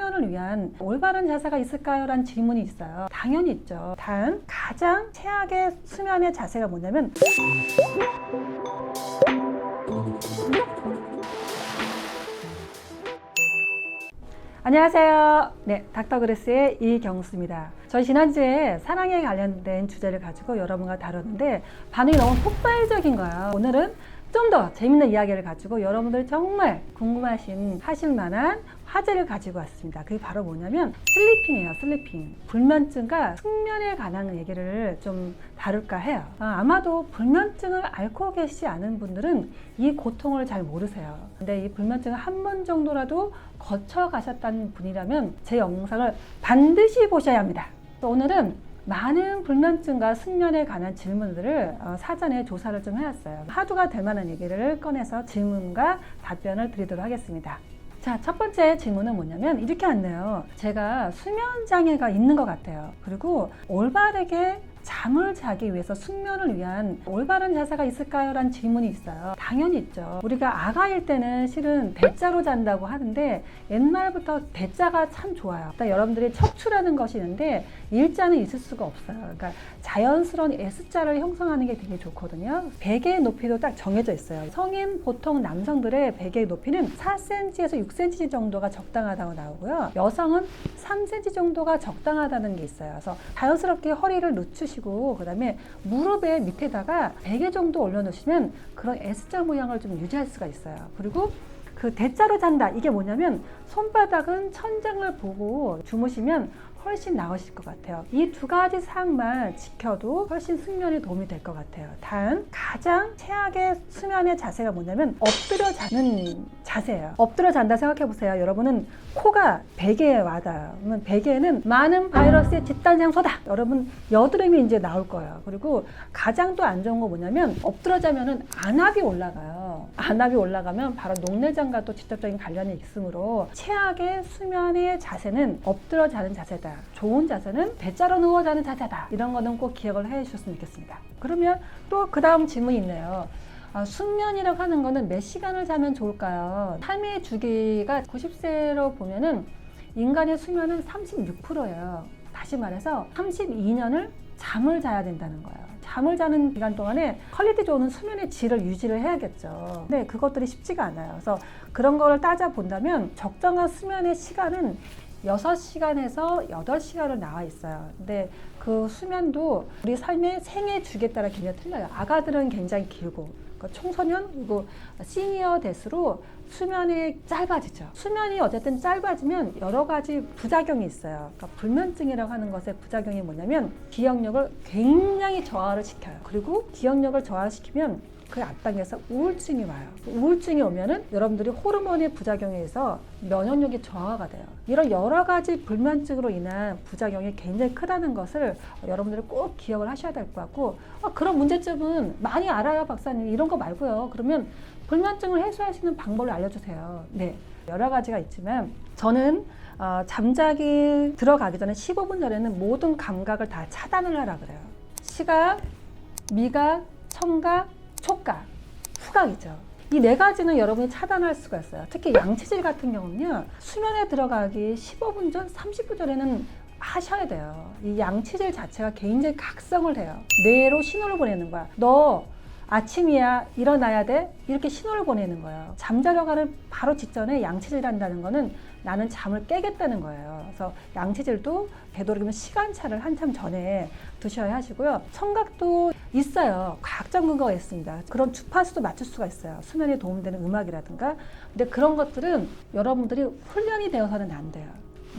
수면을 위한 올바른 자세가 있을까요? 라는 질문이 있어요. 당연히 있죠. 단 가장 최악의 수면의 자세가 뭐냐면 안녕하세요. 네, 닥터그레스의 이경수입니다. 저희 지난주에 사랑에 관련된 주제를 가지고 여러분과 다뤘는데 반응이 너무 폭발적인 거예요. 오늘은 좀 더 재밌는 이야기를 가지고 여러분들이 정말 궁금하신 하실 만한 화제를 가지고 왔습니다. 그게 바로 뭐냐면 슬리핑이에요. 슬리핑. 불면증과 숙면에 관한 얘기를 좀 다룰까 해요. 아마도 불면증을 앓고 계시지 않은 분들은 이 고통을 잘 모르세요. 근데 이 불면증을 한 번 정도라도 거쳐 가셨다는 분이라면 제 영상을 반드시 보셔야 합니다. 오늘은 많은 불면증과 숙면에 관한 질문들을 사전에 조사를 좀 해왔어요. 화두가 될 만한 얘기를 꺼내서 질문과 답변을 드리도록 하겠습니다. 자, 첫 번째 질문은 뭐냐면 이렇게 왔네요. 제가 수면 장애가 있는 것 같아요. 그리고 올바르게 잠을 자기 위해서 숙면을 위한 올바른 자세가 있을까요? 라는 질문이 있어요. 당연히 있죠. 우리가 아가일 때는 실은 대자로 잔다고 하는데 옛날부터 대자가 참 좋아요. 일단 여러분들이 척추라는 것이 있는데 일자는 있을 수가 없어요. 그러니까 자연스러운 S자를 형성하는 게 되게 좋거든요. 베개의 높이도 딱 정해져 있어요. 성인 보통 남성들의 베개의 높이는 4cm에서 6cm 정도가 적당하다고 나오고요. 여성은 3cm 정도가 적당하다는 게 있어요. 그래서 자연스럽게 허리를 늦추시고 그다음에 무릎의 밑에다가 베개 정도 올려놓으시면 그런 S자 모양을 좀 유지할 수가 있어요. 그리고 그 대자로 잔다. 이게 뭐냐면 손바닥은 천장을 보고 주무시면 훨씬 나으실 것 같아요. 이 두 가지 사항만 지켜도 훨씬 숙면에 도움이 될 것 같아요. 단 가장 최악의 수면의 자세가 뭐냐면 엎드려 자는 자세예요. 엎드려 잔다 생각해 보세요. 여러분은 코가 베개에 와닿아요. 그러면 베개에는 많은 바이러스의 집단 장소다. 여러분 여드름이 이제 나올 거예요. 그리고 가장 또 안 좋은 거 뭐냐면 엎드려 자면은 안압이 올라가요. 안압이 올라가면 바로 녹내장과 또 직접적인 관련이 있으므로 최악의 수면의 자세는 엎드려 자는 자세다. 좋은 자세는 대자로 누워 자는 자세다. 이런 거는 꼭 기억을 해 주셨으면 좋겠습니다. 그러면 또 그 다음 질문이 있네요. 숙면이라고 하는 거는 몇 시간을 자면 좋을까요? 삶의 주기가 90세로 보면은 인간의 수면은 36%예요. 다시 말해서 32년을 잠을 자야 된다는 거예요. 잠을 자는 기간 동안에 퀄리티 좋은 수면의 질을 유지를 해야겠죠. 근데 그것들이 쉽지가 않아요. 그래서 그런 거를 따져본다면 적정한 수면의 시간은 6시간에서 8시간을 나와 있어요. 근데 그 수면도 우리 삶의 생애 주기에 따라 굉장히 틀려요. 아가들은 굉장히 길고 그러니까 청소년 그리고 시니어 대수로 수면이 짧아지죠. 수면이 어쨌든 짧아지면 여러 가지 부작용이 있어요. 그러니까 불면증이라고 하는 것의 부작용이 뭐냐면 기억력을 굉장히 저하를 시켜요. 그리고 기억력을 저하시키면 그 앞당겨서 우울증이 와요. 우울증이 오면은 여러분들이 호르몬의 부작용에 의해서 면역력이 저하가 돼요. 이런 여러 가지 불면증으로 인한 부작용이 굉장히 크다는 것을 여러분들이 꼭 기억을 하셔야 될 것 같고 그런 문제점은 많이 알아요, 박사님. 이런 거 말고요. 그러면 불면증을 해소할 수 있는 방법을 알려주세요. 네, 여러 가지가 있지만 저는 잠자기 들어가기 전에 15분 전에는 모든 감각을 다 차단을 하라 그래요. 시각, 미각, 청각, 촉각, 후각이죠. 이 네 가지는 여러분이 차단할 수가 있어요. 특히 양치질 같은 경우는요. 수면에 들어가기 15분 전, 30분 전에는 하셔야 돼요. 이 양치질 자체가 굉장히 각성을 해요. 뇌로 신호를 보내는 거야. 너 아침이야, 일어나야 돼? 이렇게 신호를 보내는 거예요. 잠자려고 하는 바로 직전에 양치질 한다는 거는 나는 잠을 깨겠다는 거예요. 그래서 양치질도 되도록이면 시간차를 한참 전에 두셔야 하시고요. 청각도 있어요. 과학적 근거가 있습니다. 그런 주파수도 맞출 수가 있어요. 수면에 도움되는 음악이라든가. 근데 그런 것들은 여러분들이 훈련이 되어서는 안 돼요.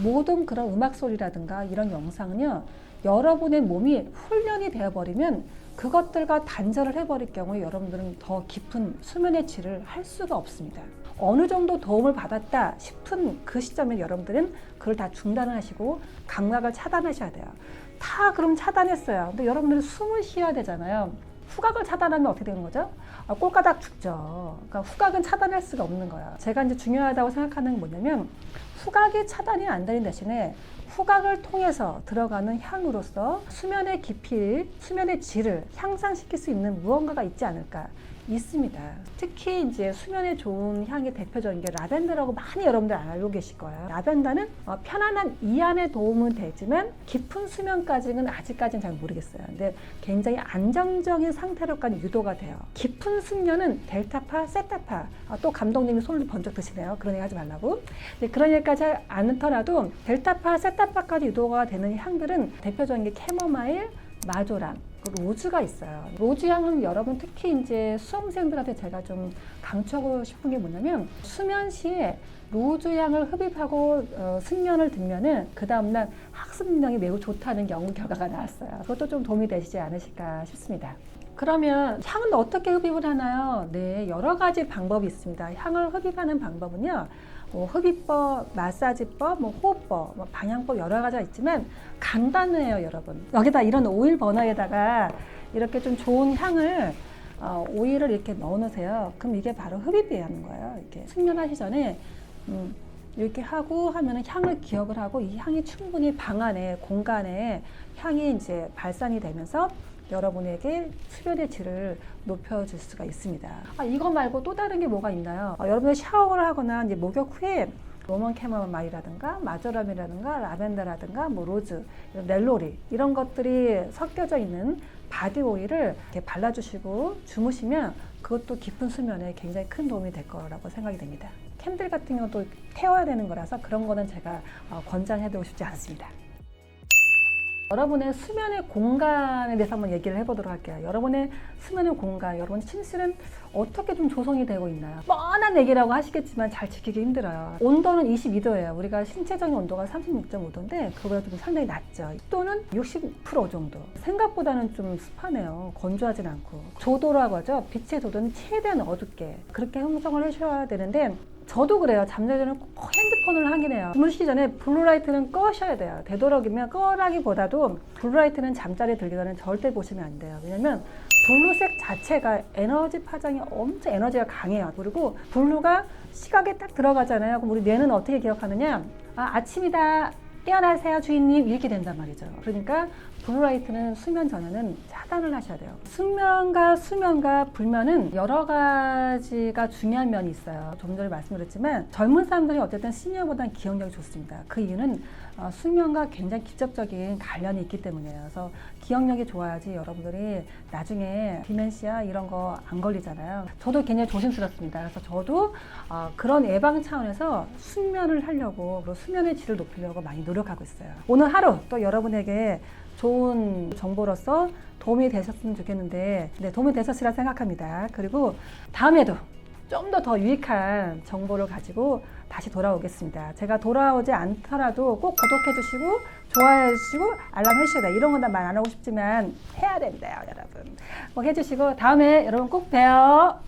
모든 그런 음악 소리라든가 이런 영상은요. 여러분의 몸이 훈련이 되어버리면 그것들과 단절을 해버릴 경우에 여러분들은 더 깊은 수면의 질을 할 수가 없습니다. 어느 정도 도움을 받았다 싶은 그 시점에 여러분들은 그걸 다 중단을 하시고 감각을 차단하셔야 돼요. 다 그럼 차단했어요. 근데 여러분들은 숨을 쉬어야 되잖아요. 후각을 차단하면 어떻게 되는 거죠? 꼴까닥 죽죠. 그러니까 후각은 차단할 수가 없는 거예요. 제가 이제 중요하다고 생각하는 게 뭐냐면 후각이 차단이 안 되는 대신에 후각을 통해서 들어가는 향으로서 수면의 깊이, 수면의 질을 향상시킬 수 있는 무언가가 있지 않을까. 있습니다. 특히 이제 수면에 좋은 향이 대표적인 게 라벤더라고 많이 여러분들 알고 계실 거예요. 라벤더는 편안한 이안에 도움은 되지만 깊은 수면까지는 아직까지는 잘 모르겠어요. 근데 굉장히 안정적인 상태로까지 유도가 돼요. 깊은 숙면은 델타파, 세타파. 또 감독님이 손을 번쩍 드시네요. 그런 얘기 하지 말라고. 그런 얘기까지 않더라도 델타파, 세타파까지 유도가 되는 향들은 대표적인 게 캐모마일, 마조랑, 로즈가 있어요. 로즈 향은 여러분 특히 이제 수험생들한테 제가 좀 강추하고 싶은 게 뭐냐면 수면 시에 로즈 향을 흡입하고 숙면을 들면은 그 다음날 학습 능력이 매우 좋다는 연구 결과가 나왔어요. 그것도 좀 도움이 되시지 않으실까 싶습니다. 그러면 향은 어떻게 흡입을 하나요? 네, 여러 가지 방법이 있습니다. 향을 흡입하는 방법은요. 흡입법, 마사지법, 호흡법, 방향법 여러 가지가 있지만 간단해요, 여러분. 여기다 이런 오일 버너에다가 이렇게 좀 좋은 향을 오일을 이렇게 넣어 놓으세요. 그럼 이게 바로 흡입이 하는 거예요. 이렇게 숙면하기 전에 이렇게 하고 하면은 향을 기억을 하고 이 향이 충분히 방 안에 공간에 향이 이제 발산이 되면서 여러분에게 수면의 질을 높여줄 수가 있습니다. 이거 말고 또 다른 게 뭐가 있나요? 여러분들 샤워를 하거나 이제 목욕 후에 로먼 캐모마일이라든가 마조람이라든가 라벤더라든가 로즈, 넬로리 이런 것들이 섞여져 있는 바디 오일을 이렇게 발라주시고 주무시면 그것도 깊은 수면에 굉장히 큰 도움이 될 거라고 생각이 됩니다. 캔들 같은 경우도 태워야 되는 거라서 그런 거는 제가 권장해드리고 싶지 않습니다. 여러분의 수면의 공간에 대해서 한번 얘기를 해보도록 할게요. 여러분의 수면의 공간, 여러분 침실은 어떻게 좀 조성이 되고 있나요? 뻔한 얘기라고 하시겠지만 잘 지키기 힘들어요. 온도는 22도예요. 우리가 신체적인 온도가 36.5도인데 그거보다 좀 상당히 낮죠. 습도는 60% 정도. 생각보다는 좀 습하네요. 건조하진 않고. 조도라고 하죠. 빛의 조도는 최대한 어둡게 그렇게 형성을 해주셔야 되는데 저도 그래요. 잠자기 전에 꼭 핸드폰을 하긴 해요. 주무시기 전에 블루라이트는 꺼셔야 돼요. 되도록이면 꺼라기보다도 블루라이트는 잠자리에 들기 전에 절대 보시면 안 돼요. 왜냐면 블루색 자체가 에너지 파장이 엄청 에너지가 강해요. 그리고 블루가 시각에 딱 들어가잖아요. 그럼 우리 뇌는 어떻게 기억하느냐? 아침이다. 깨어나세요 주인님 이렇게 된단 말이죠. 그러니까 블루라이트는 수면 전에는 차단을 하셔야 돼요. 수면과 불면은 여러 가지가 중요한 면이 있어요. 좀 전에 말씀드렸지만 젊은 사람들이 어쨌든 시니어보다는 기억력이 좋습니다. 그 이유는 수면과 굉장히 직접적인 관련이 있기 때문이에요. 그래서 기억력이 좋아야지 여러분들이 나중에 디멘시아 이런 거 안 걸리잖아요. 저도 굉장히 조심스럽습니다. 그래서 저도 그런 예방 차원에서 숙면을 하려고 그리고 수면의 질을 높이려고 많이 노력하고 있어요. 오늘 하루 또 여러분에게 좋은 정보로서 도움이 되셨으면 좋겠는데 도움이 되셨으리라 생각합니다. 그리고 다음에도 좀 더 유익한 정보를 가지고 다시 돌아오겠습니다. 제가 돌아오지 않더라도 꼭 구독해 주시고 좋아해 주시고 알람 해주셔야 돼요. 이런 건 말 안 하고 싶지만 해야 됩니다, 여러분. 꼭 해주시고 다음에 여러분 꼭 봬요.